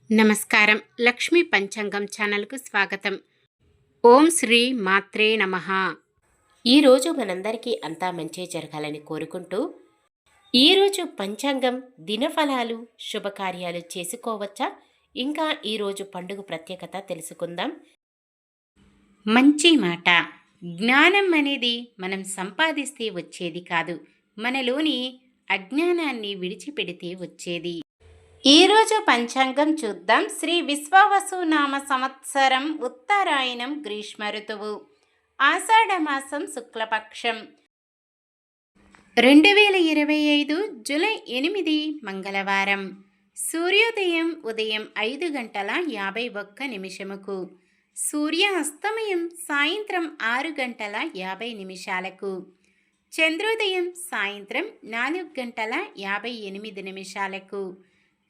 నమస్కారం. లక్ష్మీ పంచాంగం ఛానల్కు స్వాగతం. ఓం శ్రీ మాత్రే నమః. ఈరోజు మనందరికీ అంతా మంచి జరగాలని కోరుకుంటూ, ఈరోజు పంచాంగం దినఫలాలు శుభకార్యాలు చేసుకోవచ్చా, ఇంకా ఈరోజు పండుగ ప్రత్యేకత తెలుసుకుందాం. మంచి మాట. జ్ఞానం అనేది మనం సంపాదిస్తే వచ్చేది కాదు, మనలోని అజ్ఞానాన్ని విడిచిపెడితే వచ్చేది. ఈరోజు పంచాంగం చూద్దాం. శ్రీ విశ్వావసు నామ సంవత్సరం ఉత్తరాయణం గ్రీష్మ ఋతువు ఆషాఢమాసం శుక్లపక్షం 2025 జూలై 8 మంగళవారం. సూర్యోదయం ఉదయం 5:51 సూర్య అస్తమయం సాయంత్రం 6:50 చంద్రోదయం సాయంత్రం 4:58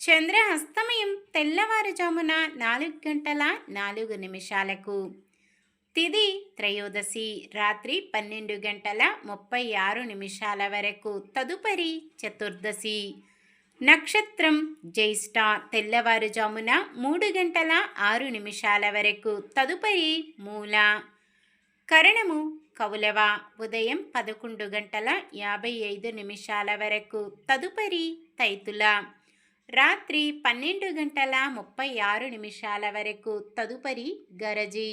చంద్ర అస్తమయం తెల్లవారుజామున 4:04 తిథి త్రయోదశి రాత్రి 12:36 వరకు. తదుపరి చతుర్దశి. నక్షత్రం జ్యేష్ఠ తెల్లవారుజామున 3:06 వరకు. తదుపరి మూల. కరణము కౌలవ ఉదయం 11:55 వరకు. తదుపరి తైతుల రాత్రి 12:36 వరకు. తదుపరి గరజి.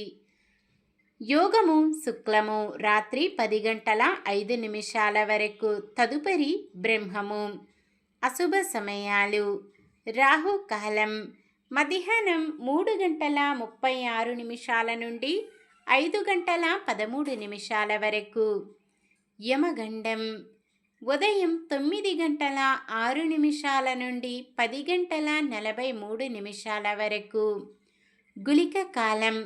యోగము శుక్లము రాత్రి 10:05 వరకు. తదుపరి బ్రహ్మము. అశుభ సమయాలు రాహు కాలం మధ్యాహ్నం 3:36 నుండి 5:13 వరకు. యమగండం ఉదయం 9:06 నుండి 10:43 వరకు. గుళిక కాలం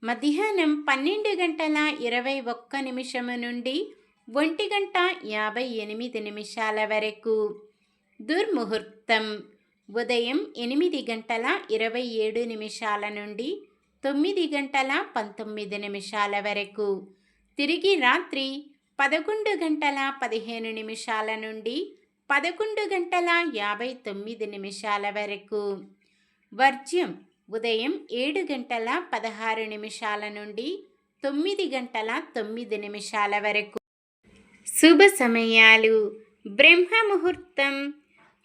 మధ్యాహ్నం 12:21 నుండి 1:58 వరకు. దుర్ముహూర్తం ఉదయం 8:27 నుండి 9:19 వరకు. తిరిగి రాత్రి 11:15 నుండి 11:59 వరకు. వర్జ్యం ఉదయం 7:16 నుండి 9:09 వరకు. శుభ సమయాలు బ్రహ్మ ముహూర్తం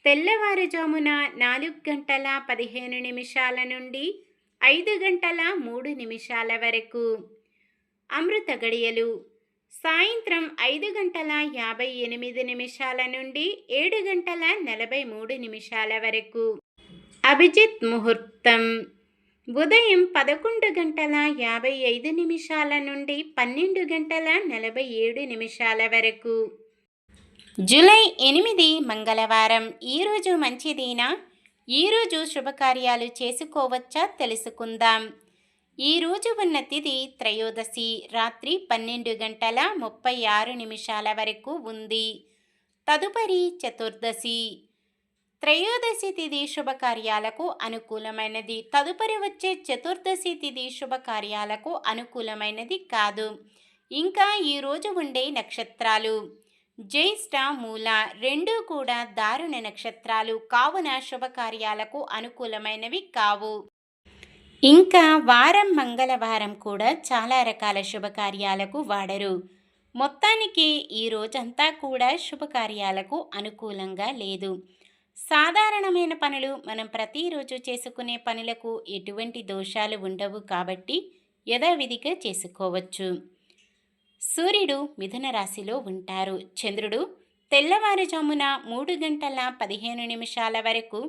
తెల్లవారుజామున 4:15 నుండి 5:03 వరకు. అమృత గడియలు సాయంత్రం 5:58 నుండి 7:43 వరకు. అభిజిత్ ముహూర్తం ఉదయం 11:55 నుండి 12:47 వరకు. జూలై 8 మంగళవారం. ఈరోజు మంచిదేనా? ఈరోజు శుభకార్యాలు చేసుకోవచ్చా తెలుసుకుందాం. ఈరోజు ఉన్న తిథి త్రయోదశి రాత్రి 12:36 వరకు ఉంది. తదుపరి చతుర్దశి. త్రయోదశి తిథి శుభకార్యాలకు అనుకూలమైనది. తదుపరి వచ్చే చతుర్దశి తిథి శుభకార్యాలకు అనుకూలమైనది కాదు. ఇంకా ఈరోజు ఉండే నక్షత్రాలు జ్యేష్ఠ మూల రెండూ కూడా దారుణ నక్షత్రాలు కావున శుభకార్యాలకు అనుకూలమైనవి కావు. ఇంకా వారం మంగళవారం కూడా చాలా రకాల శుభకార్యాలకు వాడరు. మొత్తానికి ఈ రోజంతా కూడా శుభకార్యాలకు అనుకూలంగా లేదు. సాధారణమైన పనులు మనం ప్రతిరోజు చేసుకునే పనులకు ఎటువంటి దోషాలు ఉండవు కాబట్టి యథావిధిగా చేసుకోవచ్చు. సూర్యుడు మిథున రాశిలో ఉంటారు. చంద్రుడు తెల్లవారుజామున 3:15 వరకు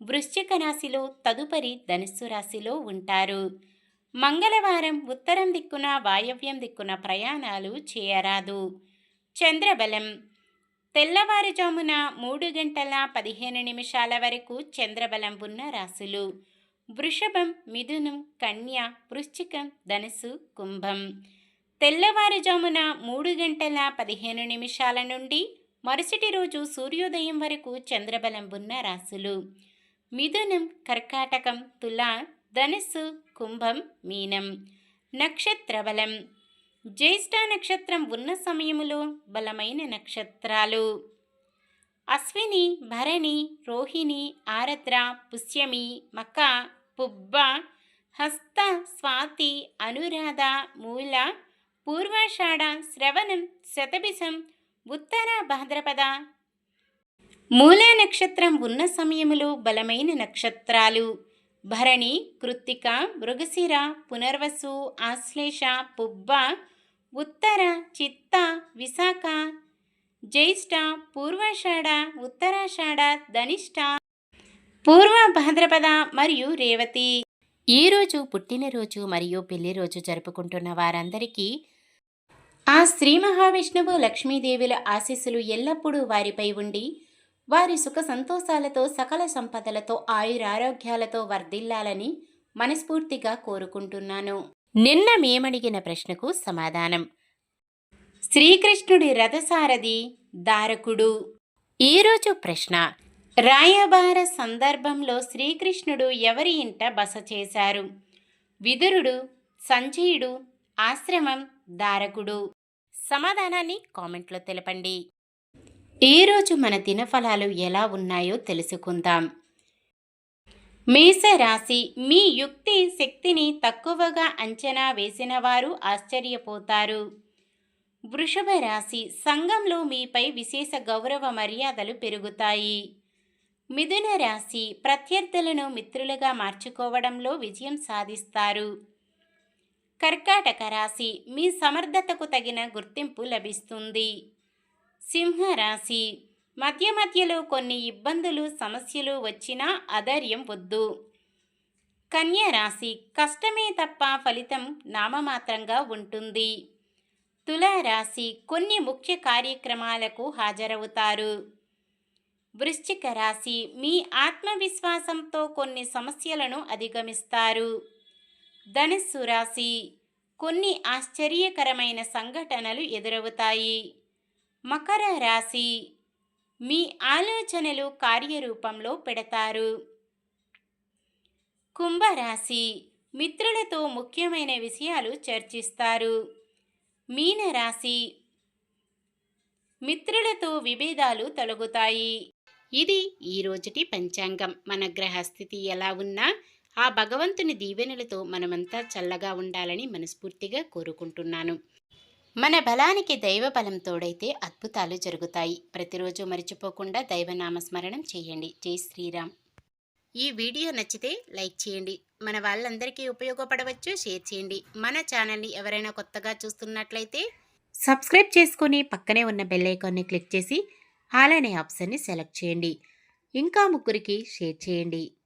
వృశ్చిక రాశిలో, తదుపరి ధనుస్సు రాశిలో ఉంటారు. మంగళవారం ఉత్తరం దిక్కున వాయవ్యం దిక్కున ప్రయాణాలు చేయరాదు. చంద్రబలం తెల్లవారుజామున 3:15 వరకు చంద్రబలం ఉన్న రాశులు వృషభం, మిథునం, కన్య, వృశ్చికం, ధనుసు, కుంభం. తెల్లవారుజామున 3:15 నుండి మరుసటి రోజు సూర్యోదయం వరకు చంద్రబలం ఉన్న రాశులు మిథునం, కర్కాటకం, తుల, ధనుస్సు, కుంభం, మీనం. నక్షత్ర బలం జ్యేష్ఠ నక్షత్రం ఉన్న సమయములో బలమైన నక్షత్రాలు అశ్విని, భరణి, రోహిణి, ఆరద్ర, పుష్యమి, మక, పుబ్బ, హస్త, స్వాతి, అనురాధ, మూల, పూర్వాషాఢ, శ్రవణం, శతభిషం, ఉత్తర భాద్రపద. మూలా నక్షత్రం ఉన్న సమయములో బలమైన నక్షత్రాలు: భరణి, కృత్తిక, మృగశిర, పునర్వసు, ఆశ్లేష, పుబ్బ, ఉత్తర, చిత్త, విశాఖ, జ్యేష్ఠ, పూర్వాషాఢ, ఉత్తరాషాఢ, ధనిష్ట, పూర్వ భాద్రపద మరియు రేవతి. ఈరోజు పుట్టినరోజు మరియు పెళ్లి రోజు జరుపుకుంటున్న వారందరికీ ఆ శ్రీ మహావిష్ణువు లక్ష్మీదేవుల ఆశీస్సులు ఎల్లప్పుడూ వారిపై ఉండి వారి సుఖ సంతోషాలతో సకల సంపదలతో ఆయురారోగ్యాలతో వర్ధిల్లాలని మనస్ఫూర్తిగా కోరుకుంటున్నాను. నిన్న మేమడిగిన ప్రశ్నకు సమాధానం: శ్రీకృష్ణుడి రథసారథి దారకుడు. ఈరోజు ప్రశ్న: రాయబార సందర్భంలో శ్రీకృష్ణుడు ఎవరి ఇంట బస చేశారు? విదురుడు, సంజయుడు, ఆశ్రమం, దారకుడు. సమాధానాన్ని కామెంట్లో తెలపండి. ఈరోజు మన దినఫలాలు ఎలా ఉన్నాయో తెలుసుకుందాం. మేషరాశి: మీ యుక్తి శక్తిని తక్కువగా అంచనా వేసిన వారు ఆశ్చర్యపోతారు. వృషభ రాశి: సంఘంలో మీపై విశేష గౌరవ మర్యాదలు పెరుగుతాయి. మిథున రాశి: ప్రత్యర్థులను మిత్రులుగా మార్చుకోవడంలో విజయం సాధిస్తారు. కర్కాటక రాశి: మీ సమర్థతకు తగిన గుర్తింపు లభిస్తుంది. సింహరాశి: మధ్య మధ్యలో కొన్ని ఇబ్బందులు సమస్యలు వచ్చినా అధైర్యం వద్దు. కన్యా రాశి: కష్టమే తప్ప ఫలితం నామమాత్రంగా ఉంటుంది. తులారాశి: కొన్ని ముఖ్య కార్యక్రమాలకు హాజరవుతారు. వృశ్చిక రాశి: మీ ఆత్మవిశ్వాసంతో కొన్ని సమస్యలను అధిగమిస్తారు. ధనుస్సు రాశి: కొన్ని ఆశ్చర్యకరమైన సంఘటనలు ఎదురవుతాయి. మకర రాశి: మీ ఆలోచనలు కార్యరూపంలో పెడతారు. కుంభరాశి: మిత్రులతో ముఖ్యమైన విషయాలు చర్చిస్తారు. మీనరాశి: మిత్రులతో విభేదాలు తొలగుతాయి. ఇది ఈ రోజుటి పంచాంగం. మన గ్రహస్థితి ఎలా ఉన్నా ఆ భగవంతుని దీవెనలతో మనమంతా చల్లగా ఉండాలని మనస్ఫూర్తిగా కోరుకుంటున్నాను. మన బలానికి దైవ బలం తోడైతే అద్భుతాలు జరుగుతాయి. ప్రతిరోజు మర్చిపోకుండా దైవనామస్మరణం చేయండి. జై శ్రీరామ్. ఈ వీడియో నచ్చితే లైక్ చేయండి. మన వాళ్ళందరికీ ఉపయోగపడవచ్చు. షేర్ చేయండి. మన ఛానల్ని ఎవరైనా కొత్తగా చూస్తున్నట్లయితే సబ్స్క్రైబ్ చేసుకొని పక్కనే ఉన్న బెల్ ఐకాన్ని క్లిక్ చేసి ఆల్ అనే ఆప్షన్ని సెలెక్ట్ చేయండి. ఇంకా ముగ్గురికి షేర్ చేయండి.